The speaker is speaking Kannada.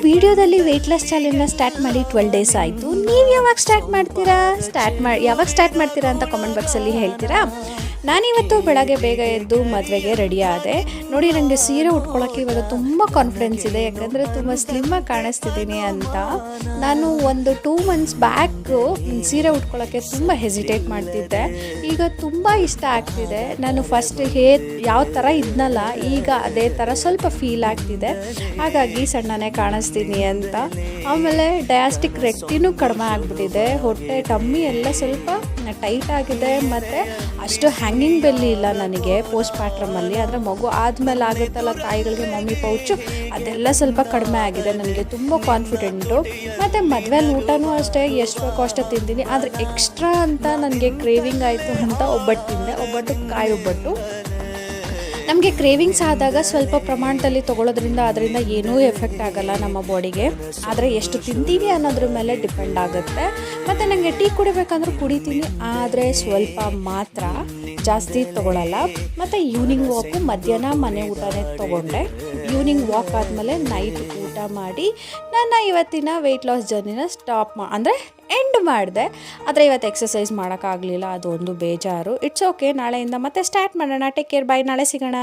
ವಿಡಿಯೋದಲ್ಲಿ ವೆಯ್ಟ್ ಲಾಸ್ ಚಾಲೆಂಜ್ನ ಸ್ಟಾರ್ಟ್ ಮಾಡಿ 12 ಡೇಸ್ ಆಯಿತು. ನೀವು ಯಾವಾಗ ಸ್ಟಾರ್ಟ್ ಮಾಡ್ತೀರಾ ಅಂತ ಕಾಮೆಂಟ್ ಬಾಕ್ಸಲ್ಲಿ ಹೇಳ್ತೀರಾ. ನಾನಿವತ್ತು ಬೆಳಗ್ಗೆ ಬೇಗ ಎದ್ದು ಮದುವೆಗೆ ರೆಡಿ ಆದೆ. ನೋಡಿ, ನನಗೆ ಸೀರೆ ಉಟ್ಕೊಳ್ಳೋಕ್ಕೆ ಇವಾಗ ತುಂಬ ಕಾನ್ಫಿಡೆನ್ಸ್ ಇದೆ, ಯಾಕಂದರೆ ತುಂಬ ಸ್ಲಿಮ್ಮಾಗಿ ಕಾಣಿಸ್ತಿದ್ದೀನಿ ಅಂತ. ನಾನು ಒಂದು 2 ಮಂತ್ಸ್ ಬ್ಯಾಕು ಸೀರೆ ಉಟ್ಕೊಳ್ಳೋಕ್ಕೆ ತುಂಬ ಹೆಸಿಟೇಟ್ ಮಾಡ್ತಿದ್ದೆ. ಈಗ ತುಂಬ ಇಷ್ಟ ಆಗ್ತಿದೆ. ನಾನು ಫಸ್ಟ್ ಯಾವ ಥರ ಇದ್ನಲ್ಲ, ಈಗ ಅದೇ ಥರ ಸ್ವಲ್ಪ ಫೀಲ್ ಆಗ್ತಿದೆ. ಹಾಗಾಗಿ ಸಣ್ಣನೇ ಕಾಣಿಸ್ತೀನಿ ಅಂತ. ಆಮೇಲೆ ಡಯಾಸ್ಟಿಕ್ ರೆಕ್ಟಿನೂ ಕಡಿಮೆ ಆಗಿಬಿಟ್ಟಿದೆ. ಹೊಟ್ಟೆ ಟಮ್ಮಿ ಎಲ್ಲ ಸ್ವಲ್ಪ ಟೈಟ್ ಆಗಿದೆ. ಮತ್ತು ಅಷ್ಟು ಹ್ಯಾಂಗಿಂಗ್ ಬೆಲ್ಲಿ ಇಲ್ಲ ನನಗೆ ಪೋಸ್ಟ್ ಪಾರ್ಟ್ರಮಲ್ಲಿ. ಅಂದರೆ ಮಗು ಆದಮೇಲೆ ಆಗುತ್ತಲ್ಲ ತಾಯಿಗಳಿಗೆ ಮಮ್ಮಿ ಪೌಚು, ಅದೆಲ್ಲ ಸ್ವಲ್ಪ ಕಡಿಮೆ ಆಗಿದೆ. ನನಗೆ ತುಂಬ ಕಾನ್ಫಿಡೆಂಟು. ಮತ್ತು ಮದುವೆಯಲ್ಲಿ ಊಟನೂ ಅಷ್ಟೇ, ಎಷ್ಟು ಬೇಕೋ ಅಷ್ಟೇ ತಿಂತೀನಿ. ಆದರೆ ಎಕ್ಸ್ಟ್ರಾ ಅಂತ ನನಗೆ ಕ್ರೇವಿಂಗ್ ಆಯಿತು ಅಂತ ಒಬ್ಬಟ್ಟು ತಿಂದೆ. ಕಾಯಿ ಒಬ್ಬಟ್ಟು. ನಮಗೆ ಕ್ರೇವಿಂಗ್ಸ್ ಆದಾಗ ಸ್ವಲ್ಪ ಪ್ರಮಾಣದಲ್ಲಿ ತೊಗೊಳೋದ್ರಿಂದ ಅದರಿಂದ ಏನೂ ಎಫೆಕ್ಟ್ ಆಗೋಲ್ಲ ನಮ್ಮ ಬಾಡಿಗೆ. ಆದರೆ ಎಷ್ಟು ತಿಂತೀವಿ ಅನ್ನೋದ್ರ ಮೇಲೆ ಡಿಪೆಂಡ್ ಆಗುತ್ತೆ. ಮತ್ತು ನನಗೆ ಟೀ ಕುಡಿಬೇಕಂದ್ರೂ ಕುಡಿತೀನಿ, ಆದರೆ ಸ್ವಲ್ಪ ಮಾತ್ರ, ಜಾಸ್ತಿ ತೊಗೊಳಲ್ಲ. ಮತ್ತು ಈವ್ನಿಂಗ್ ವಾಕು ಮಧ್ಯಾಹ್ನ ಮನೆ ಊಟನೇ ತೊಗೊಂಡೆ. ಈವ್ನಿಂಗ್ ವಾಕ್ ಆದಮೇಲೆ ನೈಟ್ ಊಟ ಮಾಡಿ ನನ್ನ ಇವತ್ತಿನ ವೆಯ್ಟ್ ಲಾಸ್ ಜರ್ನಿನ ಅಂದರೆ ಎಂಡ್ ಮಾಡಿದೆ. ಆದರೆ ಇವತ್ತು ಎಕ್ಸಸೈಸ್ ಮಾಡೋಕ್ಕಾಗಲಿಲ್ಲ, ಅದೊಂದು ಬೇಜಾರು. ಇಟ್ಸ್ ಓಕೆ, ನಾಳೆಯಿಂದ ಮತ್ತೆ ಸ್ಟಾರ್ಟ್ ಮಾಡೋಣ. ಟೇಕ್ ಕೇರ್, ಬಾಯ್, ನಾಳೆ ಸಿಗೋಣ.